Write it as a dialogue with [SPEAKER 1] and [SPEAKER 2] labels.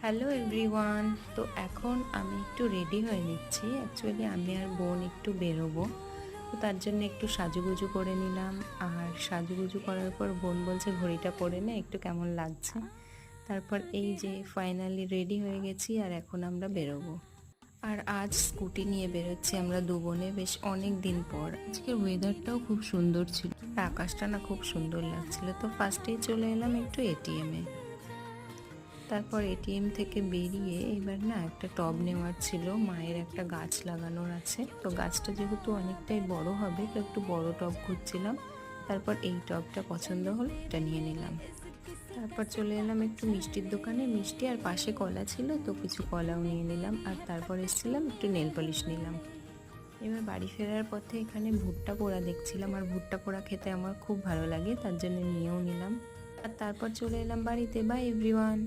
[SPEAKER 1] Hello everyone. তো এখন আমি একটু রেডি হয়ে নিচ্ছি। অ্যাকচুয়ালি আমি আর বোন একটু বেরোবো, তো তার জন্য একটু সাজুগুজু করে নিলাম। আর সাজুগুজু করার পর বোন বলছে ঘড়িটা পরে নে, একটু কেমন লাগছে। তারপর এই যে ফাইনালি রেডি হয়ে গেছি আর এখন আমরা বেরোবো। আর আজ স্কুটি নিয়ে বেরোচ্ছি আমরা দু বোনে, বেশ অনেক দিন পর। আজকের ওয়েদারটাও খুব সুন্দর ছিল, আকাশটা না খুব সুন্দর লাগছিল। তো ফার্স্টেই চলে এলাম একটু এটিএমে। তারপর এটিএম থেকে বেরিয়ে এবার না একটা টব নেওয়ার ছিল, মায়ের একটা গাছ লাগানোর আছে। তো গাছটা যেহেতু অনেকটাই বড় হবে, তো একটু বড় টব খুঁজছিলাম। তারপর এই টবটা পছন্দ হলো, এটা নিয়ে নিলাম। তারপর চলে এলাম একটু মিষ্টির দোকানে, মিষ্টি আর পাশে কলা ছিল, তো কিছু কলাও নিয়ে নিলাম। আর তারপর এসেছিলাম একটু নেল পলিশ নিলাম। এবার বাড়ি ফেরার পথে এখানে ভুট্টা পোড়া দেখছিলাম, আর ভুট্টা পোড়া খেতে আমার খুব ভালো লাগে, তার জন্য নিয়েও নিলাম। আর তারপর চলে এলাম বাড়িতে। By everyone.